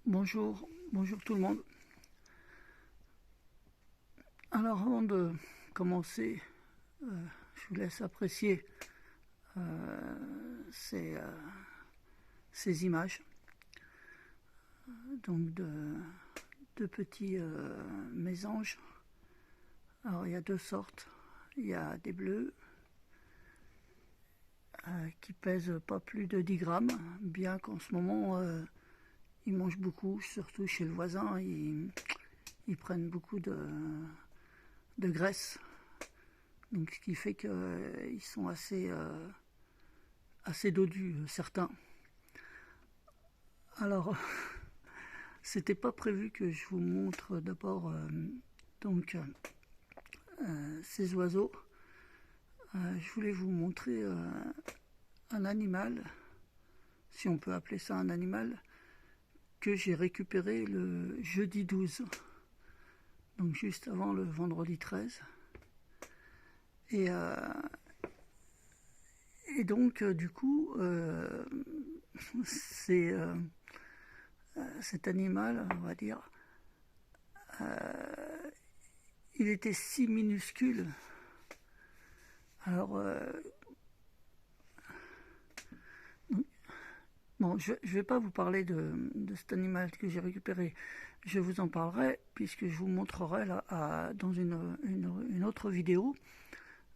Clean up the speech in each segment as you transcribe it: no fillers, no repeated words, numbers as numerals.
Bonjour tout le monde. Alors avant de commencer, je vous laisse apprécier ces, ces images donc de petits mésanges. Alors il y a deux sortes. Il y a des bleus qui pèsent pas plus de 10 grammes, bien qu'en ce moment ils mangent beaucoup, surtout chez le voisin. Ils prennent beaucoup de graisse, donc ce qui fait qu'ils sont assez dodus, certains. Alors c'était pas prévu que je vous montre d'abord ces oiseaux. Je voulais vous montrer un animal, si on peut appeler ça un animal, que j'ai récupéré le jeudi 12, donc juste avant le vendredi 13. Et donc du coup c'est cet animal, on va dire, il était si minuscule. Alors bon, je vais pas vous parler de cet animal que j'ai récupéré. Je vous en parlerai puisque je vous montrerai là dans une autre vidéo.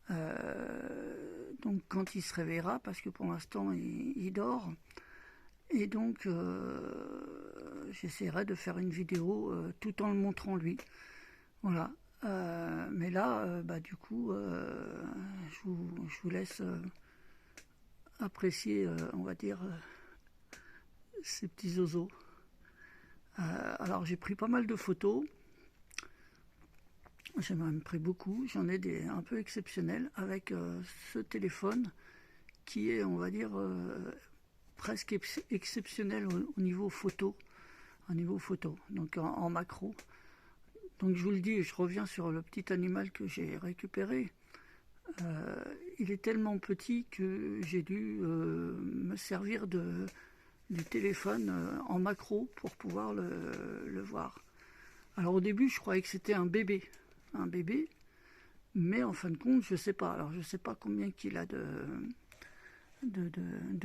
Donc quand il se réveillera, parce que pour l'instant il dort. Et donc j'essaierai de faire une vidéo tout en le montrant lui. Voilà. Mais là, du coup, je vous laisse apprécier, on va dire, ces petits oiseaux. Alors j'ai pris pas mal de photos. J'ai même pris beaucoup. J'en ai des un peu exceptionnels avec ce téléphone qui est, on va dire, presque exceptionnel au niveau photo. Donc en macro. Donc je vous le dis, je reviens sur le petit animal que j'ai récupéré. Il est tellement petit que j'ai dû me servir du téléphone en macro pour pouvoir le voir. Alors au début, je croyais que c'était un bébé, mais en fin de compte, je sais pas. Alors je sais pas combien qu'il a de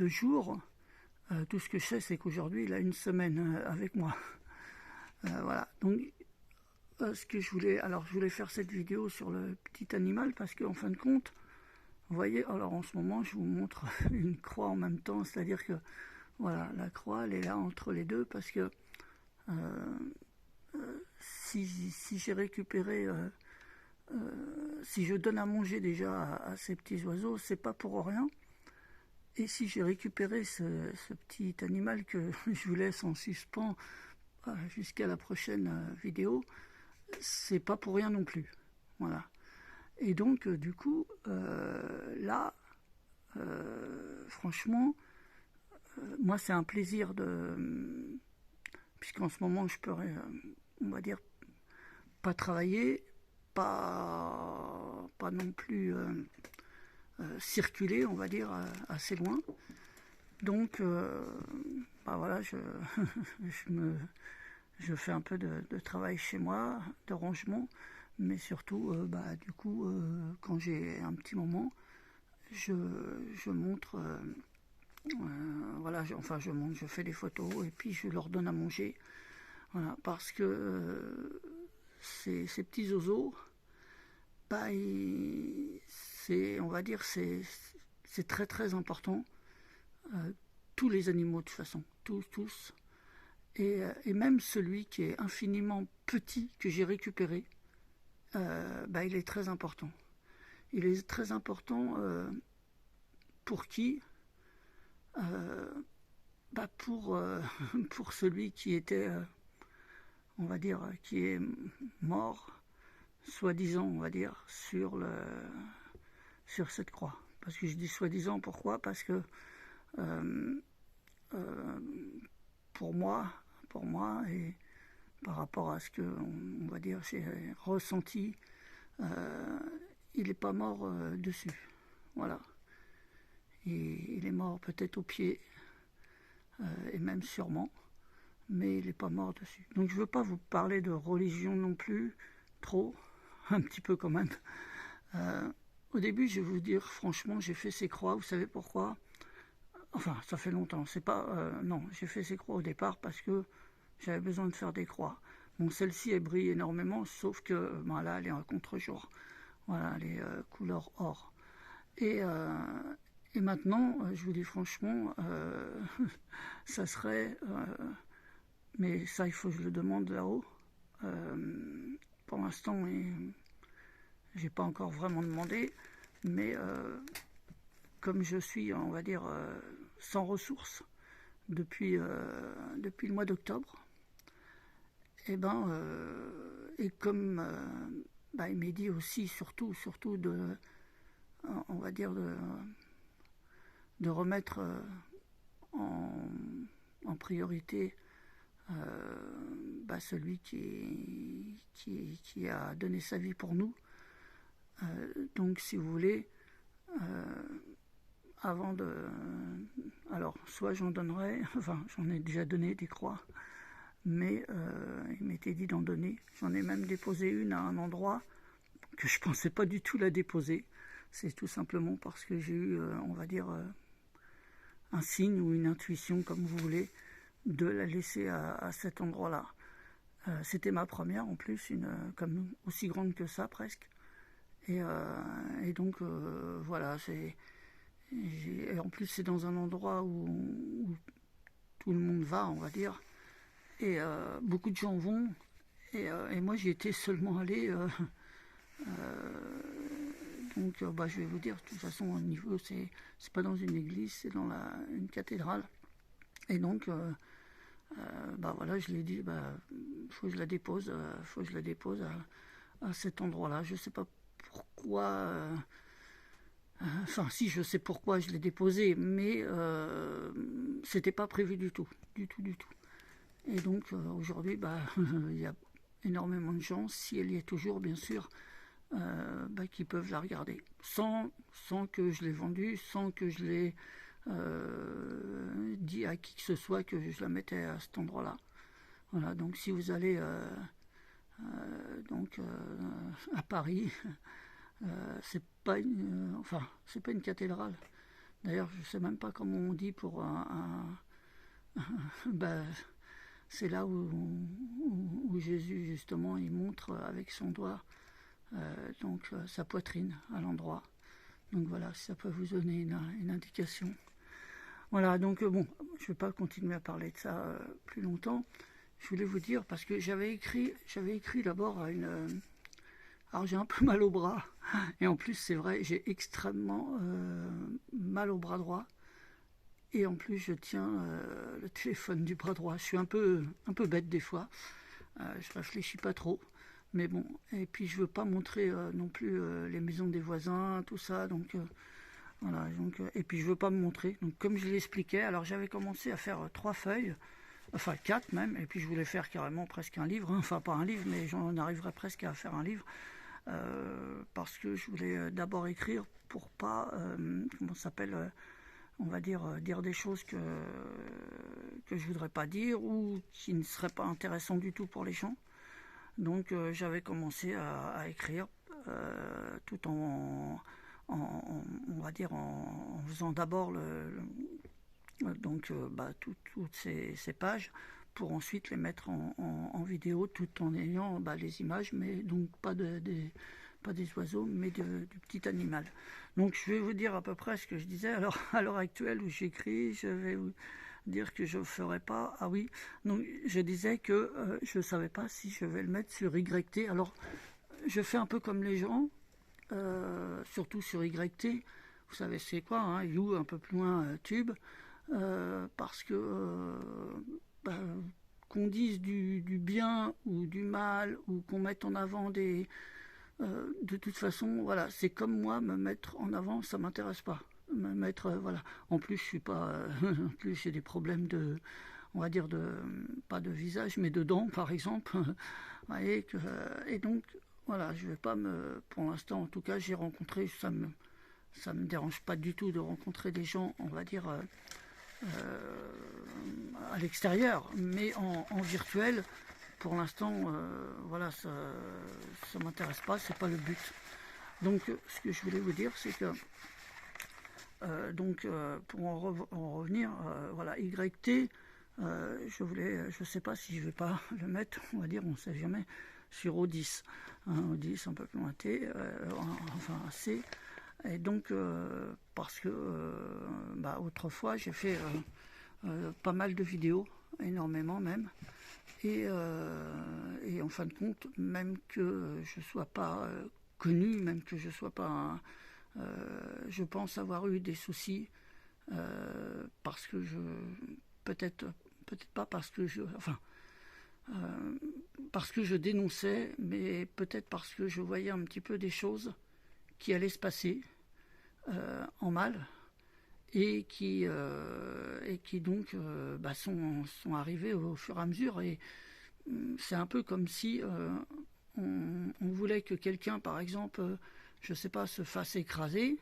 jours. Tout ce que je sais, c'est qu'aujourd'hui, il a une semaine avec moi. Voilà. Donc ce que je voulais faire cette vidéo sur le petit animal parce qu'en fin de compte, vous voyez, alors en ce moment, je vous montre une croix en même temps, c'est-à-dire que voilà, la croix, elle est là entre les deux parce que si j'ai récupéré, si je donne à manger déjà à ces petits oiseaux, c'est pas pour rien. Et si j'ai récupéré ce petit animal que je vous laisse en suspens jusqu'à la prochaine vidéo, c'est pas pour rien non plus. Voilà. Et donc, du coup, là, franchement, moi, c'est un plaisir puisqu'en ce moment, je peux, on va dire, pas travailler, pas non plus circuler, on va dire, assez loin. Donc, voilà, je fais un peu de travail chez moi, de rangement, mais surtout, du coup, quand j'ai un petit moment, je montre, voilà, je montre, je fais des photos et puis je leur donne à manger. Voilà, parce que ces petits oiseaux, on va dire, c'est très très important. Tous les animaux de toute façon, tous. Et même celui qui est infiniment petit que j'ai récupéré, il est très important. Il est très important pour qui pour, pour celui qui était, on va dire, qui est mort, soi-disant, on va dire, sur cette croix. Parce que je dis soi-disant, pourquoi? Parce que pour moi, et par rapport à ce que, on va dire, j'ai ressenti, il n'est pas mort dessus. Voilà. Et il est mort peut-être au pied, et même sûrement. mais il n'est pas mort dessus. Donc je ne veux pas vous parler de religion non plus, trop, un petit peu quand même. Au début, je vais vous dire franchement, j'ai fait ces croix, vous savez pourquoi? Enfin, ça fait longtemps, c'est pas... non, j'ai fait ces croix au départ parce que j'avais besoin de faire des croix. Bon, celle-ci, elle brille énormément, sauf que ben là, elle est en contre-jour. Voilà, elle est couleur or. Et maintenant, je vous dis franchement, ça serait... mais ça, il faut que je le demande là-haut. Pour l'instant, j'ai pas encore vraiment demandé, mais comme je suis, on va dire, sans ressources depuis le mois d'octobre, et et comme il m'est dit aussi, surtout de, on va dire, de remettre en priorité celui qui a donné sa vie pour nous. Donc si vous voulez, avant de... Alors, soit j'en donnerai, enfin j'en ai déjà donné des croix, mais il m'était dit d'en donner. J'en ai même déposé une à un endroit que je pensais pas du tout la déposer. C'est tout simplement parce que j'ai eu, on va dire, un signe ou une intuition, comme vous voulez, de la laisser à cet endroit-là. C'était ma première en plus, comme aussi grande que ça presque. Et donc voilà, et en plus c'est dans un endroit où tout le monde va, on va dire, et beaucoup de gens vont, et moi j'y étais seulement allé, donc je vais vous dire, de toute façon au niveau, c'est pas dans une église, c'est dans une cathédrale, et donc voilà, je l'ai dit, faut que je la dépose, à cet endroit-là. Je sais pas pourquoi, enfin si, je sais pourquoi je l'ai déposé, mais c'était pas prévu du tout. Et donc aujourd'hui, il y a énormément de gens, si elle y est toujours bien sûr, qui peuvent la regarder, sans que je l'ai vendue, sans que je l'ai dit à qui que ce soit que je la mettais à cet endroit-là. Voilà, donc si vous allez à Paris, c'est pas c'est pas une cathédrale. D'ailleurs, je sais même pas comment on dit pour c'est là où Jésus justement il montre avec son doigt sa poitrine à l'endroit. Donc voilà, ça peut vous donner une indication. Voilà, donc bon, je ne vais pas continuer à parler de ça plus longtemps. Je voulais vous dire, parce que j'avais écrit d'abord à une... alors j'ai un peu mal au bras, et en plus c'est vrai, j'ai extrêmement mal au bras droit, et en plus je tiens le téléphone du bras droit. Je suis un peu bête des fois, je réfléchis pas trop. Mais bon, et puis je veux pas montrer non plus les maisons des voisins, tout ça, donc voilà, donc, et puis je veux pas me montrer. Donc comme je l'expliquais, alors j'avais commencé à faire 3 feuilles, enfin 4 même, et puis je voulais faire carrément presque un livre, enfin pas un livre, mais j'en arriverais presque à faire un livre, parce que je voulais d'abord écrire pour pas, comment ça s'appelle, on va dire des choses que je voudrais pas dire, ou qui ne seraient pas intéressantes du tout pour les gens. Donc j'avais commencé à écrire tout on va dire en faisant d'abord toutes ces pages pour ensuite les mettre en vidéo tout en ayant les images, mais donc pas des oiseaux, mais du petit animal. Donc je vais vous dire à peu près ce que je disais. Alors à l'heure actuelle où j'écris, je vais vous dire que je ne ferai pas. Ah oui, donc je disais que je ne savais pas si je vais le mettre sur YT. Alors je fais un peu comme les gens, surtout sur YT. Vous savez c'est quoi, hein, You, un peu plus loin, Tube, parce que qu'on dise du bien ou du mal, ou qu'on mette en avant des... de toute façon, voilà, c'est comme moi, me mettre en avant, ça m'intéresse pas. Me mettre, voilà. En plus, je suis pas... en plus, j'ai des problèmes de... On va dire pas de visage, mais de dents, par exemple. Voyez que, et donc, voilà, je vais pas pour l'instant, en tout cas, j'ai rencontré, ça me dérange pas du tout de rencontrer des gens, on va dire, à l'extérieur, mais en virtuel, pour l'instant, voilà, ça m'intéresse pas, c'est pas le but. Donc, ce que je voulais vous dire, c'est que pour en revenir, voilà, YT, je sais pas si je vais pas le mettre, on va dire, on sait jamais, sur O10, hein, O10 un peu plus loin T, enfin C, et donc parce que autrefois j'ai fait pas mal de vidéos, énormément même, et en fin de compte, même que je sois pas connu, même que je sois pas je pense avoir eu des soucis parce que peut-être pas parce que parce que je dénonçais, mais peut-être parce que je voyais un petit peu des choses qui allaient se passer en mal et qui donc sont arrivées au fur et à mesure. Et c'est un peu comme si on voulait que quelqu'un, par exemple, je sais pas, se fasse écraser.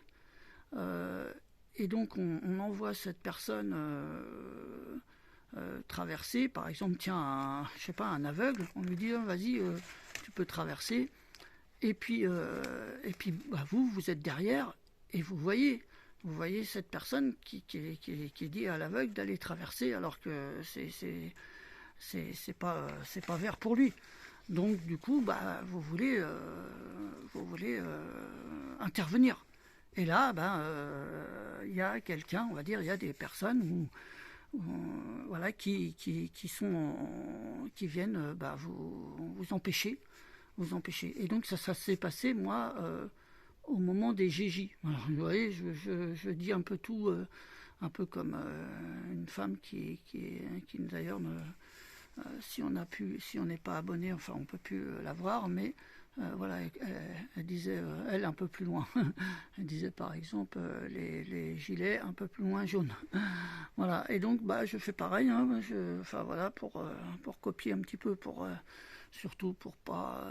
Et donc on envoie cette personne traverser, par exemple, tiens, je sais pas, un aveugle, on lui dit vas-y, tu peux traverser. Et puis vous êtes derrière et vous voyez cette personne qui dit à l'aveugle d'aller traverser alors que c'est pas vert pour lui. Donc du coup, vous voulez intervenir. Et là, il y a quelqu'un, on va dire, il y a des personnes voilà, qui viennent vous empêcher. Et donc ça s'est passé, moi, au moment des GJ. Alors, vous voyez, je dis un peu tout, un peu comme une femme qui d'ailleurs si on n'est pas abonné, enfin on peut plus la voir, mais voilà, elle disait, elle un peu plus loin, elle disait par exemple les gilets un peu plus loin jaunes. Voilà, et donc je fais pareil, hein, enfin voilà, pour copier un petit peu, surtout pour pas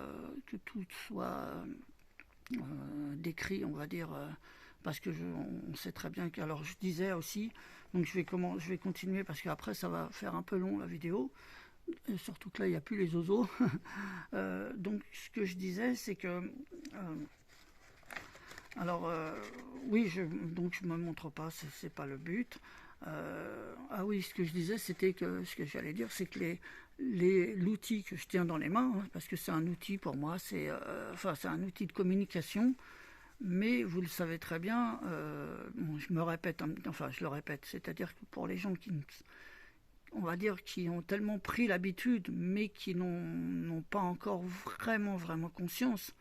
que tout soit décrit, on va dire, parce que on sait très bien que, alors je disais aussi, donc je vais continuer parce qu'après ça va faire un peu long la vidéo. Et surtout que là, il n'y a plus les oiseaux. Donc, ce que je disais, c'est que... oui, donc je ne me montre pas, c'est pas le but. Ah oui, ce que je disais, c'était que... Ce que j'allais dire, c'est que l'outil que je tiens dans les mains, hein, parce que c'est un outil pour moi, c'est un outil de communication, mais vous le savez très bien, je me répète, enfin je le répète, c'est-à-dire que pour les gens on va dire, qui ont tellement pris l'habitude, mais qui n'ont pas encore vraiment conscience,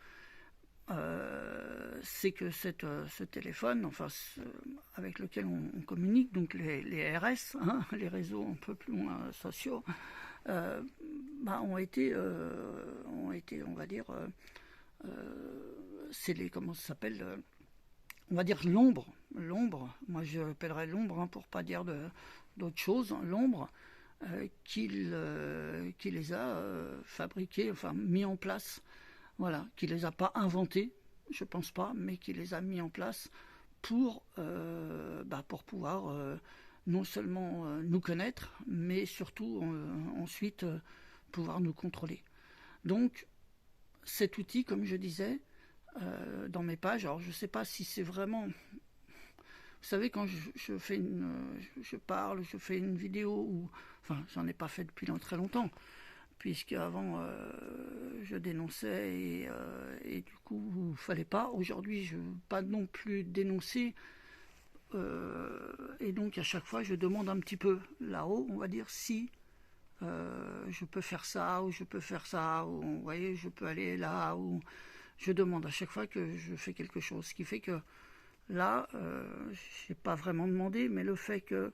c'est que ce téléphone, avec lequel on communique, donc les RS, hein, les réseaux un peu plus loin sociaux, ont été, on va dire, c'est comment ça s'appelle, on va dire l'ombre, moi je appellerais l'ombre, hein, pour pas dire d'autre chose, hein, l'ombre, qui les a fabriqués, enfin mis en place, voilà, qui les a pas inventés, je pense pas, mais qui les a mis en place pour pouvoir non seulement nous connaître, mais surtout ensuite pouvoir nous contrôler. Donc cet outil, comme je disais, dans mes pages, alors je sais pas si c'est vraiment... Vous savez, quand je parle, je fais une vidéo, enfin, j'en ai pas fait depuis très longtemps, puisque avant je dénonçais et du coup, il fallait pas. Aujourd'hui, je veux pas non plus dénoncer, et donc à chaque fois, je demande un petit peu là-haut, on va dire, si je peux faire ça ou je peux faire ça, ou vous voyez, je peux aller là, ou je demande à chaque fois que je fais quelque chose, ce qui fait que là, je n'ai pas vraiment demandé, mais le fait qu'il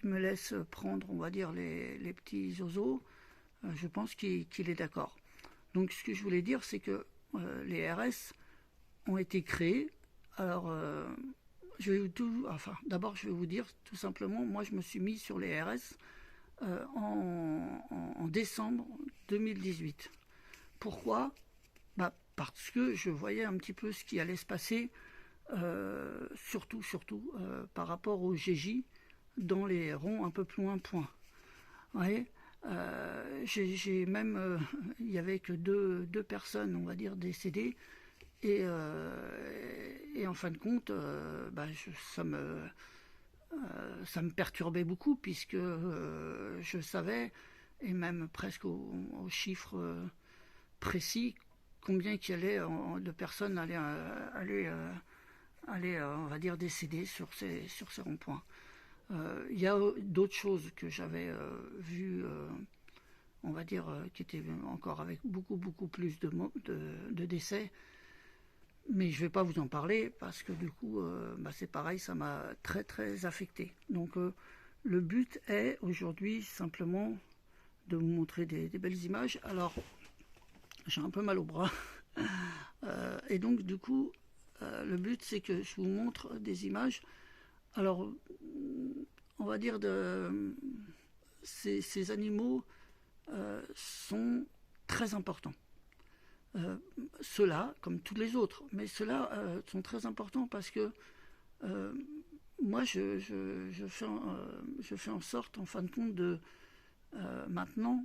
me laisse prendre, on va dire, les petits oiseaux, je pense qu'il est d'accord. Donc ce que je voulais dire, c'est que les RS ont été créés. Alors, d'abord, je vais vous dire tout simplement, moi je me suis mis sur les RS en décembre 2018. Pourquoi ? Parce que je voyais un petit peu ce qui allait se passer, surtout par rapport au GJ, dans les ronds un peu plus loin point. Vous voyez, j'ai même, il y avait que deux personnes, on va dire, décédées, et en fin de compte, ça me perturbait beaucoup, puisque je savais, et même presque au chiffre précis, combien qu'il y allait de personnes allaient, on va dire, décéder sur ces ronds-points. Il y a d'autres choses que j'avais vues, on va dire, qui étaient encore avec beaucoup plus de décès, mais je ne vais pas vous en parler parce que du coup, c'est pareil, ça m'a très affecté. Donc le but est aujourd'hui simplement de vous montrer des belles images. Alors, j'ai un peu mal au bras, et donc du coup, le but c'est que je vous montre des images. Alors, on va dire ces animaux sont très importants. Ceux-là, comme tous les autres, mais ceux-là sont très importants parce que moi, je fais en sorte, en fin de compte, de maintenant,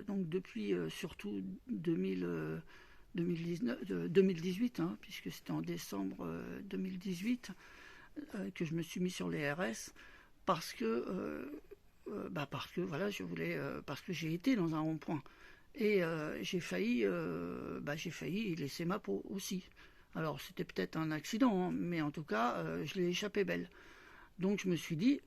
donc depuis surtout 2018, hein, puisque c'était en décembre 2018 que je me suis mis sur les RS, parce que voilà, je voulais, parce que j'ai été dans un rond-point. Et j'ai failli laisser ma peau aussi. Alors c'était peut-être un accident, hein, mais en tout cas, je l'ai échappé belle. Donc je me suis dit,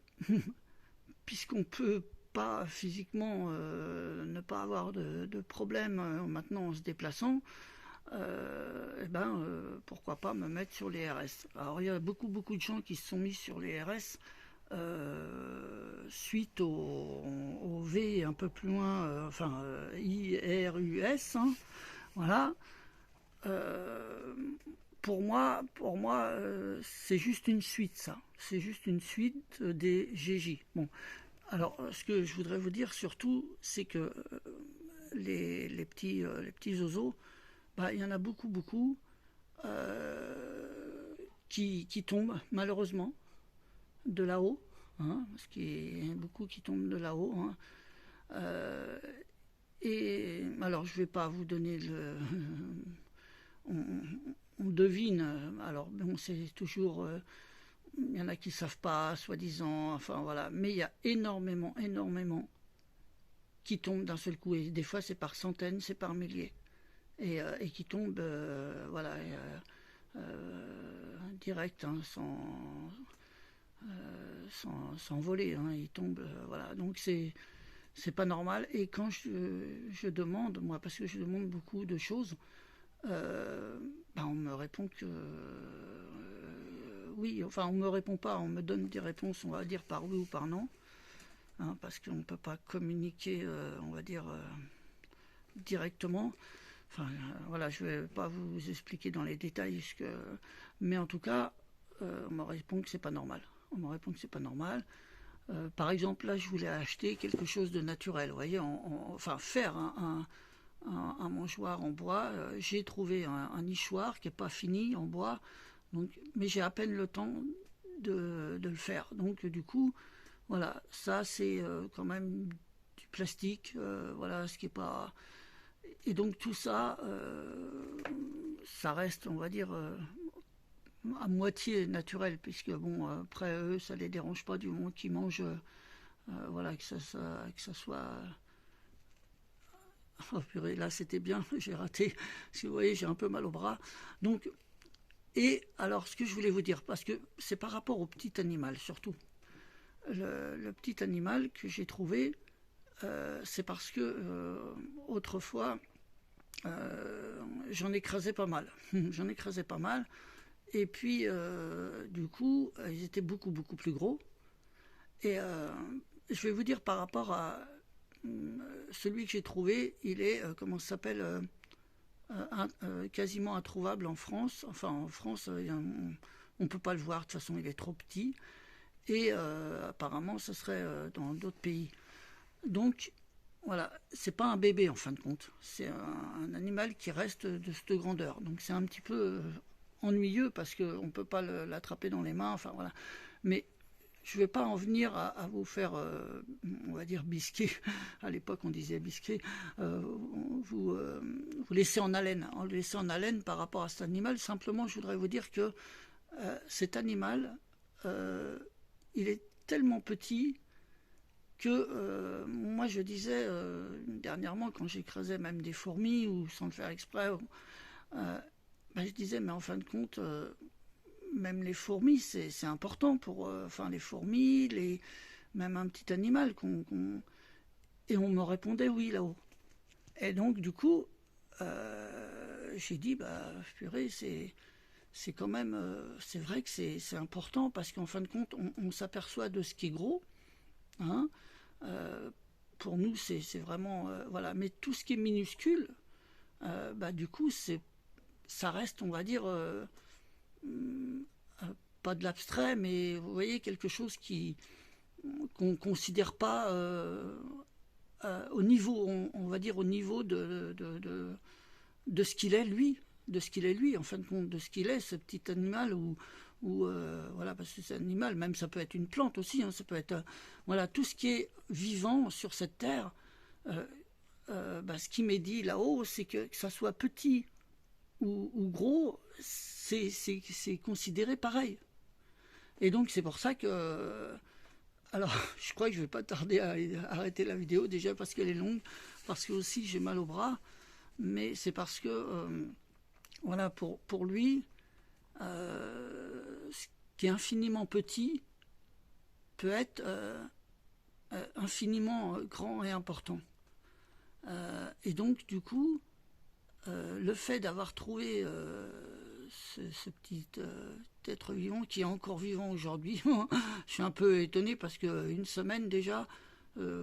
puisqu'on peut pas physiquement ne pas avoir de problème maintenant en se déplaçant, pourquoi pas me mettre sur les RS. Alors il y a beaucoup de gens qui se sont mis sur les RS suite au V un peu plus loin, IRUS, hein, voilà. Pour moi, c'est juste une suite, ça. C'est juste une suite des GJ. Bon, alors, ce que je voudrais vous dire surtout, c'est que les petits oiseaux, il y en a beaucoup qui tombent, malheureusement, de là-haut, hein, parce qu'il y a beaucoup qui tombent de là-haut. Hein. Et alors, je ne vais pas vous donner on devine, alors bon, c'est toujours... il y en a qui ne savent pas, soi-disant, enfin voilà. Mais il y a énormément qui tombent d'un seul coup. Et des fois, c'est par centaines, c'est par milliers. Et qui tombent, direct, hein, sans voler. Hein, ils tombent, voilà. Donc c'est pas normal. Et quand je demande, moi, parce que je demande beaucoup de choses, on me répond que oui, enfin on me répond pas, on me donne des réponses, on va dire par oui ou par non, hein, parce qu'on ne peut pas communiquer, on va dire, directement. Enfin, voilà, je vais pas vous expliquer dans les détails, mais en tout cas, on me répond que c'est pas normal. On me répond que c'est pas normal. Par exemple, là, je voulais acheter quelque chose de naturel, vous voyez, enfin faire un mangeoire en bois. J'ai trouvé un nichoir qui n'est pas fini en bois, donc, mais j'ai à peine le temps de le faire. Donc du coup, voilà, ça c'est quand même du plastique, voilà, ce qui est pas... Et donc tout ça, ça reste, on va dire, à moitié naturel, puisque bon, après eux, ça les dérange pas du moment qu'ils mangent, voilà, que ça soit... Oh purée, là c'était bien, j'ai raté. Si vous voyez, j'ai un peu mal au bras. Donc, et alors, ce que je voulais vous dire, parce que c'est par rapport au petit animal surtout. Le petit animal que j'ai trouvé, c'est parce que autrefois, j'en écrasais pas mal. J'en écrasais pas mal. Et puis, du coup, ils étaient beaucoup plus gros. Et je vais vous dire par rapport à celui que j'ai trouvé, il est, comment ça s'appelle, quasiment introuvable en France. Enfin, en France, on ne peut pas le voir, de toute façon, il est trop petit. Et apparemment, ce serait dans d'autres pays. Donc, voilà, c'est pas un bébé en fin de compte. C'est un animal qui reste de cette grandeur. Donc, c'est un petit peu ennuyeux parce qu'on ne peut pas l'attraper dans les mains. Enfin, voilà. Mais je vais pas en venir à vous faire, on va dire bisquer, à l'époque on disait bisquer, vous laisser en haleine par rapport à cet animal. Simplement, je voudrais vous dire que cet animal, il est tellement petit que moi je disais dernièrement, quand j'écrasais même des fourmis ou sans le faire exprès, je disais, mais en fin de compte, même les fourmis, c'est important pour, enfin les fourmis, même un petit animal et on me répondait oui là-haut. Et donc du coup, j'ai dit, purée, c'est quand même, c'est vrai que c'est important parce qu'en fin de compte, on s'aperçoit de ce qui est gros, hein. Pour nous, c'est vraiment, voilà. Mais tout ce qui est minuscule, du coup, ça reste, on va dire, pas de l'abstrait, mais vous voyez, quelque chose qu'on ne considère pas au niveau, on va dire, au niveau de ce qu'il est lui, en fin de compte, de ce qu'il est, ce petit animal, voilà, parce que c'est un animal, même ça peut être une plante aussi, hein, ça peut être, voilà, tout ce qui est vivant sur cette terre, ce qui m'est dit là-haut, c'est que ça soit petit ou gros, c'est considéré pareil. Et donc c'est pour ça que, alors je crois que je vais pas tarder à arrêter la vidéo, déjà parce qu'elle est longue, parce que aussi j'ai mal au bras, mais c'est parce que, voilà, pour lui, ce qui est infiniment petit peut être infiniment grand et important. Et donc du coup, le fait d'avoir trouvé ce petit être vivant qui est encore vivant aujourd'hui, je suis un peu étonné parce qu'une semaine déjà,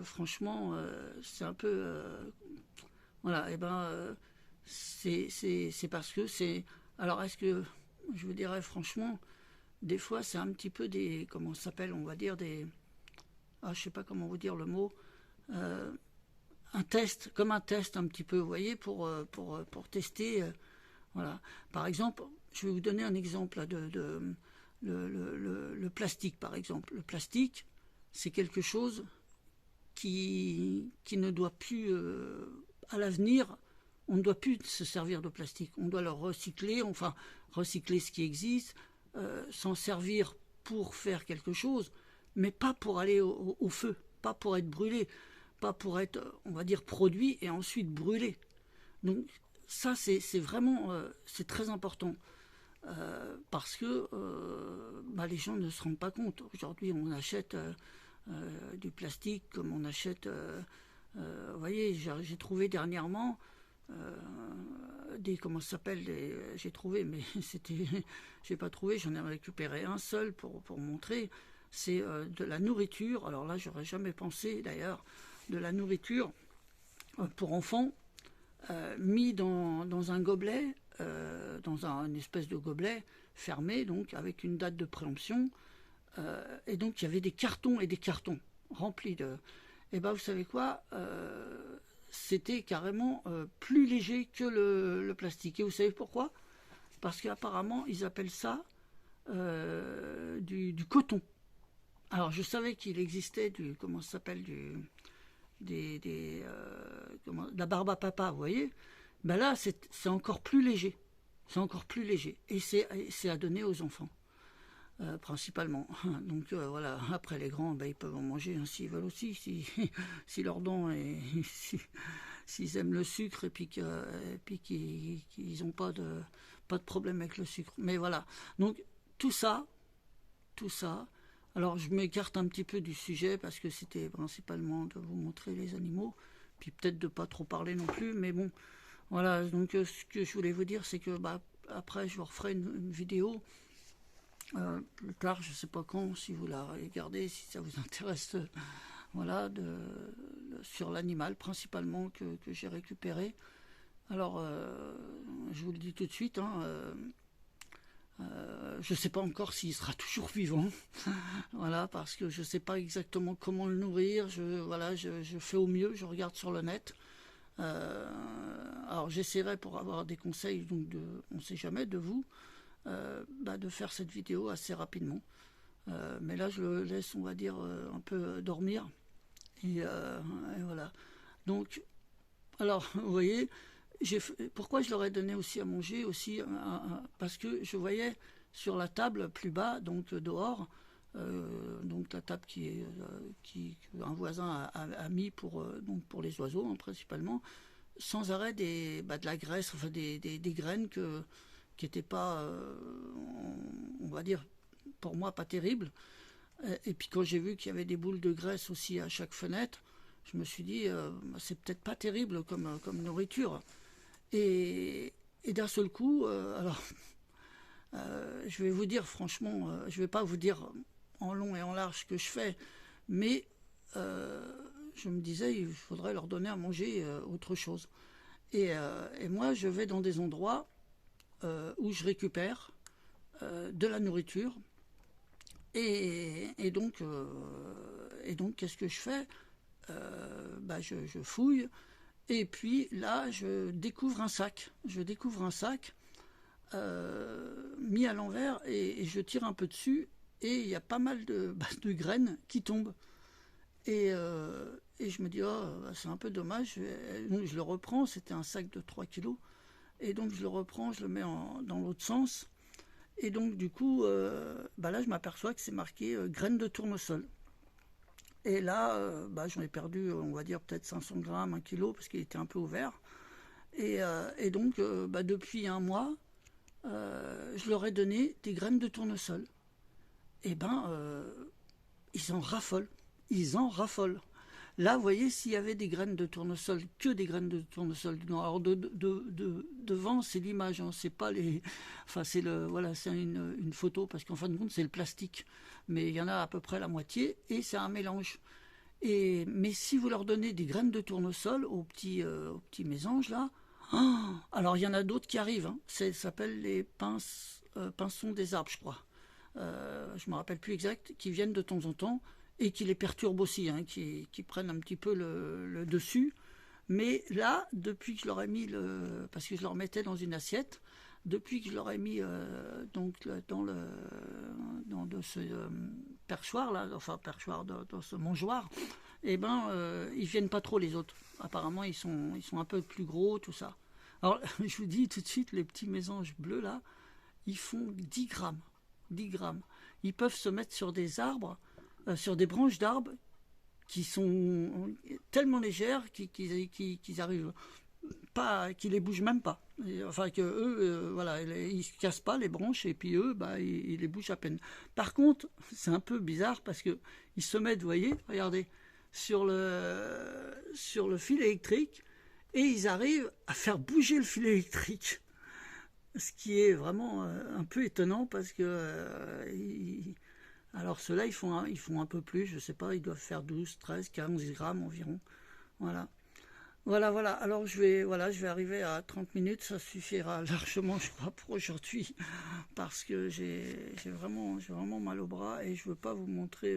franchement, c'est un peu... voilà, et c'est parce que c'est... Alors est-ce que, je vous dirais franchement, des fois c'est un petit peu des... Comment ça s'appelle, on va dire des... je sais pas comment vous dire le mot... un test, comme un test un petit peu, vous voyez, pour tester. Voilà. Par exemple, je vais vous donner un exemple là, le plastique, par exemple. Le plastique, c'est quelque chose qui ne doit plus, à l'avenir, on ne doit plus se servir de plastique. On doit le recycler, enfin, recycler ce qui existe, s'en servir pour faire quelque chose, mais pas pour aller au feu, pas pour être brûlé, pas pour être, on va dire, produit et ensuite brûlé. Donc ça, c'est vraiment, c'est très important. Parce que les gens ne se rendent pas compte. Aujourd'hui, on achète du plastique comme on achète... vous voyez, j'ai trouvé dernièrement comment ça s'appelle, j'ai trouvé, mais c'était... j'ai pas trouvé, j'en ai récupéré un seul pour montrer. C'est de la nourriture. Alors là, j'aurais jamais pensé, d'ailleurs, de la nourriture pour enfants, mis dans un gobelet, dans une espèce de gobelet fermé, donc avec une date de préemption, et donc il y avait des cartons et des cartons remplis de... Et vous savez quoi, c'était carrément plus léger que le plastique. Et vous savez pourquoi? Parce qu'apparemment ils appellent ça du coton. Alors je savais qu'il existait comment ça s'appelle, de la barbe à papa, vous voyez. Là c'est encore plus léger. C'est encore plus léger. Et c'est à donner aux enfants. Principalement. Donc voilà, après les grands, ils peuvent en manger hein, s'ils veulent aussi, si leurs dents et s'ils aiment le sucre et puis qu'ils n'ont pas de problème avec le sucre. Mais voilà, donc tout ça, alors je m'écarte un petit peu du sujet parce que c'était principalement de vous montrer les animaux, puis peut-être de pas trop parler non plus, mais bon, voilà, donc ce que je voulais vous dire, c'est que après je vous referai une vidéo plus tard, je ne sais pas quand, si vous la regardez, si ça vous intéresse, voilà, sur l'animal principalement que j'ai récupéré. Alors, je vous le dis tout de suite, hein, je ne sais pas encore s'il sera toujours vivant, voilà, parce que je ne sais pas exactement comment le nourrir. Je fais au mieux, je regarde sur le net. Alors, j'essaierai pour avoir des conseils, donc on ne sait jamais, de vous. De faire cette vidéo assez rapidement. Mais là, je le laisse, on va dire, un peu dormir. Et voilà. Donc, alors, vous voyez, pourquoi je leur ai donné aussi à manger aussi, parce que je voyais sur la table plus bas, donc dehors, donc la table qui un voisin a mis donc pour les oiseaux, hein, principalement, sans arrêt de la graisse, enfin des graines qui n'étaient pas, on va dire, pour moi, pas terribles. Et puis quand j'ai vu qu'il y avait des boules de graisse aussi à chaque fenêtre, je me suis dit, c'est peut-être pas terrible comme nourriture. Et d'un seul coup, alors, je vais vous dire franchement, je vais pas vous dire en long et en large ce que je fais, mais je me disais, il faudrait leur donner à manger autre chose. Et moi, je vais dans des endroits où je récupère de la nourriture. Et donc, qu'est-ce que je fais? Je fouille. Et puis là, je découvre un sac. Mis à l'envers et je tire un peu dessus. Et il y a pas mal de graines qui tombent. Et je me dis, oh, c'est un peu dommage. Donc je le reprends. C'était un sac de 3 kilos. Et donc je le reprends, je le mets dans l'autre sens. Et donc du coup, là je m'aperçois que c'est marqué graines de tournesol. Et là, j'en ai perdu, on va dire peut-être 500 grammes, 1 kilo, parce qu'il était un peu ouvert. Et donc, depuis un mois, je leur ai donné des graines de tournesol. Et ils en raffolent. Ils en raffolent. Là, vous voyez, s'il y avait des graines de tournesol, que des graines de tournesol. Alors devant, c'est l'image, hein, c'est pas les. Enfin, c'est une photo parce qu'en fin de compte, c'est le plastique. Mais il y en a à peu près la moitié et c'est un mélange. Mais si vous leur donnez des graines de tournesol aux petits mésanges là, alors il y en a d'autres qui arrivent. Hein. Ça s'appelle les pinsons des arbres, je crois. Je me rappelle plus exact, qui viennent de temps en temps. Et qui les perturbent aussi, hein, qui prennent un petit peu le dessus. Mais là, depuis que je leur ai mis parce que je leur mettais dans une assiette, depuis que je leur ai mis dans ce perchoir là, enfin perchoir dans ce mangeoir, ils viennent pas trop les autres. Apparemment, ils sont un peu plus gros, tout ça. Alors, je vous dis tout de suite, les petits mésanges bleus là, ils font 10 grammes. 10 grammes. Ils peuvent se mettre sur des arbres. Sur des branches d'arbres qui sont tellement légères qu'ils arrivent pas, qu'ils les bougent même pas. Enfin que eux, ils se cassent pas les branches et puis eux, ils les bougent à peine. Par contre, c'est un peu bizarre parce que ils se mettent, vous voyez, regardez, sur le fil électrique et ils arrivent à faire bouger le fil électrique. Ce qui est vraiment un peu étonnant parce que alors ceux-là, ils font un peu plus, je sais pas, ils doivent faire 12, 13, 15 grammes environ. Voilà. Voilà. Alors je vais arriver à 30 minutes, ça suffira largement, je crois, pour aujourd'hui. Parce que j'ai vraiment mal au bras et je veux pas vous montrer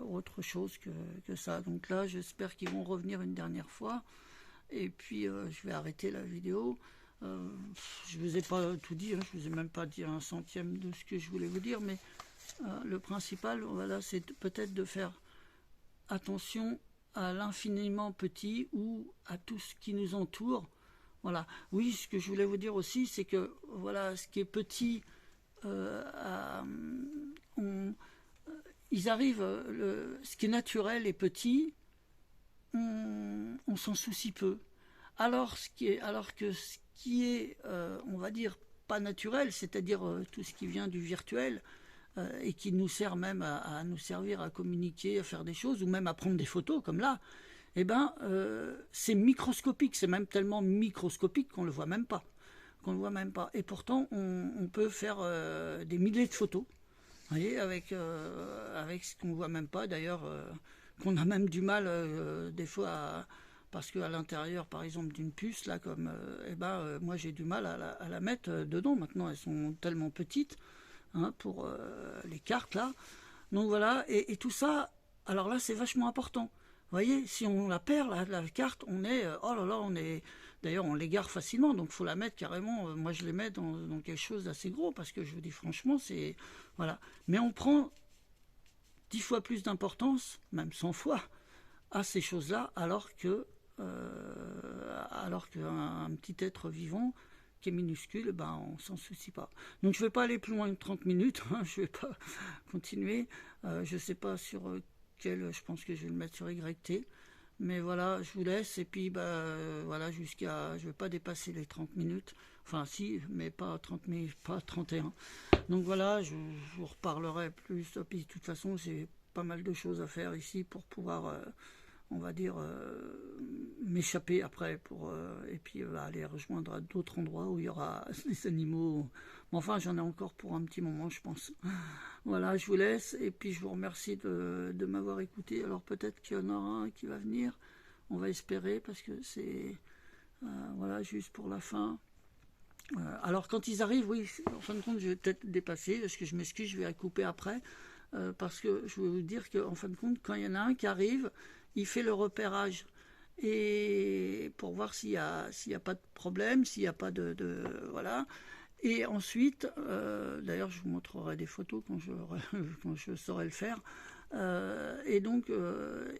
autre chose que ça. Donc là, j'espère qu'ils vont revenir une dernière fois. Et puis je vais arrêter la vidéo. Je vous ai pas tout dit, hein, je vous ai même pas dit un centième de ce que je voulais vous dire, mais le principal, voilà, c'est peut-être de faire attention à l'infiniment petit ou à tout ce qui nous entoure. Voilà. Oui, ce que je voulais vous dire aussi, c'est que voilà, ce qui est petit, ils arrivent, ce qui est naturel et petit, on s'en soucie peu. Alors que ce qui est, on va dire, pas naturel, c'est-à-dire tout ce qui vient du virtuel, et qui nous sert même à nous servir à communiquer, à faire des choses, ou même à prendre des photos, comme là, c'est microscopique, c'est même tellement microscopique qu'on ne le voit même pas. Et pourtant, on peut faire des milliers de photos, vous voyez, avec ce qu'on ne voit même pas, d'ailleurs, qu'on a même du mal, des fois, parce qu'à l'intérieur, par exemple, d'une puce, là, comme, moi j'ai du mal à la mettre dedans, maintenant, elles sont tellement petites, hein, pour les cartes là. Donc voilà, et tout ça, alors là c'est vachement important. Vous voyez, si on la perd la carte, on est, oh là là, D'ailleurs, on l'égare facilement, donc il faut la mettre carrément. Moi, je les mets dans quelque chose d'assez gros, parce que je vous dis franchement, c'est... Voilà. Mais on prend 10 fois plus d'importance, même 100 fois, à ces choses-là, alors qu'un petit être vivant qui est minuscule, ben, on s'en soucie pas. Donc je ne vais pas aller plus loin que 30 minutes, hein, je ne vais pas continuer. Je ne sais pas sur quel, je pense que je vais le mettre sur YT. Mais voilà, je vous laisse, et puis voilà, je vais pas dépasser les 30 minutes. Enfin si, mais pas 30 minutes, pas 31. Donc voilà, je vous reparlerai plus. Et puis de toute façon, j'ai pas mal de choses à faire ici pour pouvoir, on va dire, m'échapper après et puis aller rejoindre à d'autres endroits où il y aura des animaux. Mais enfin, j'en ai encore pour un petit moment, je pense. Voilà, je vous laisse, et puis je vous remercie de m'avoir écouté. Alors peut-être qu'il y en aura un qui va venir, on va espérer, parce que c'est voilà, juste pour la fin. Alors quand ils arrivent, oui, en fin de compte, je vais peut-être dépasser, parce que je m'excuse, je vais la couper après, parce que je veux vous dire qu'en fin de compte, quand il y en a un qui arrive, il fait le repérage, et pour voir s'il n'y a pas de problème, s'il n'y a pas voilà. Et ensuite, d'ailleurs je vous montrerai des photos quand je saurai le faire, et donc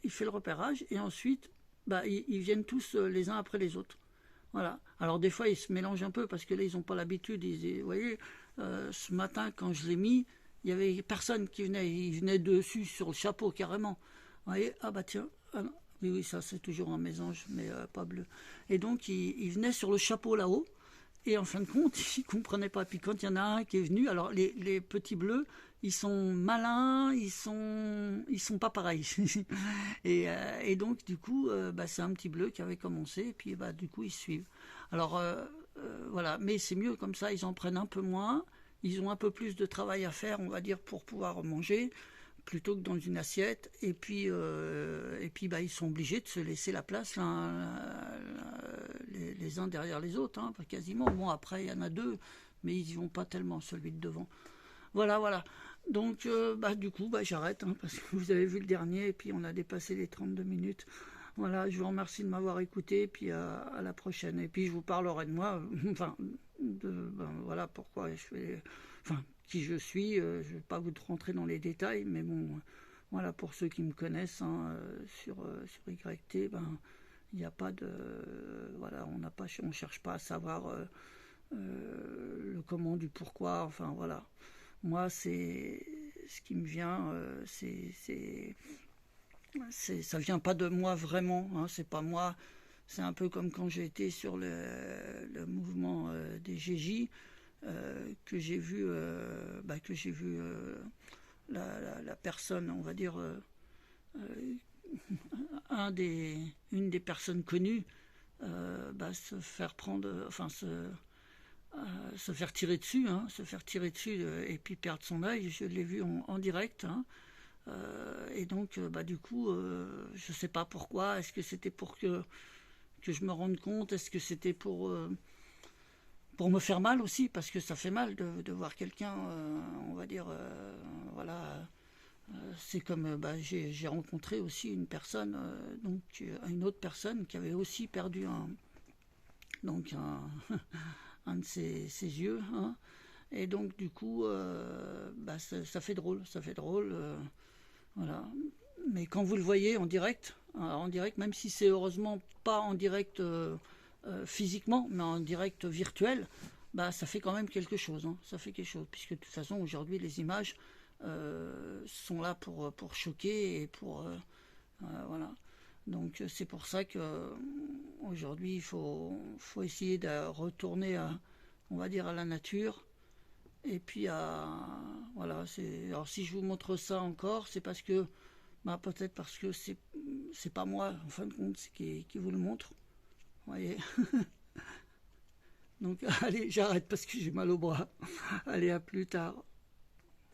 il fait le repérage, et ensuite ils viennent tous les uns après les autres. Voilà. Alors des fois ils se mélangent un peu, parce que là ils n'ont pas l'habitude. Vous voyez, ce matin quand je l'ai mis, il n'y avait personne qui venait, il venait dessus sur le chapeau carrément. Vous voyez, ah bah tiens, ah non. Oui, ça c'est toujours un mésange, mais pas bleu. Et donc il venait sur le chapeau là-haut. Et en fin de compte, ils ne comprenaient pas. Puis quand il y en a un qui est venu, alors les petits bleus, ils sont malins, ils sont pas pareils. et donc du coup, c'est un petit bleu qui avait commencé, et puis du coup ils suivent. Alors voilà, mais c'est mieux comme ça, ils en prennent un peu moins, ils ont un peu plus de travail à faire, on va dire, pour pouvoir manger, plutôt que dans une assiette. Et puis ils sont obligés de se laisser la place les uns derrière les autres, hein, quasiment. Bon, après il y en a deux, mais ils y vont pas tellement, celui de devant. Voilà. Donc du coup j'arrête, hein, parce que vous avez vu le dernier, et puis on a dépassé les 32 minutes. Voilà, je vous remercie de m'avoir écouté, et puis à la prochaine. Et puis je vous parlerai de moi, enfin, voilà pourquoi je fais, enfin, qui je suis. Je ne vais pas vous rentrer dans les détails, mais bon, voilà, pour ceux qui me connaissent, hein, sur YT, il n'y a pas de, voilà, on cherche pas à savoir le comment du pourquoi. Enfin voilà, moi c'est ce qui me vient, ça vient pas de moi vraiment, hein, c'est pas moi. C'est un peu comme quand j'ai été sur le mouvement des GJ, que j'ai vu, la personne, on va dire, une des personnes connues, se faire prendre, enfin se faire tirer dessus, hein, et puis perdre son œil. Je l'ai vu en direct, hein. Et donc du coup, je sais pas pourquoi. Est-ce que c'était pour que je me rende compte? Est-ce que c'était pour me faire mal aussi? Parce que ça fait mal de voir quelqu'un, on va dire, voilà. C'est comme j'ai rencontré aussi une personne, une autre personne qui avait aussi perdu un de ses yeux, hein. Et donc du coup, ça fait drôle, voilà. Mais quand vous le voyez en direct, même si c'est heureusement pas en direct physiquement, mais en direct virtuel, ça fait quand même quelque chose, hein. Ça fait quelque chose, puisque de toute façon aujourd'hui les images sont là pour choquer, et pour voilà. Donc c'est pour ça que aujourd'hui il faut essayer de retourner on va dire, à la nature. Et puis voilà, alors si je vous montre ça encore, c'est parce que peut-être parce que c'est pas moi en fin de compte, c'est qui vous le montre. Vous voyez. Donc allez, j'arrête parce que j'ai mal au bras. Allez, à plus tard.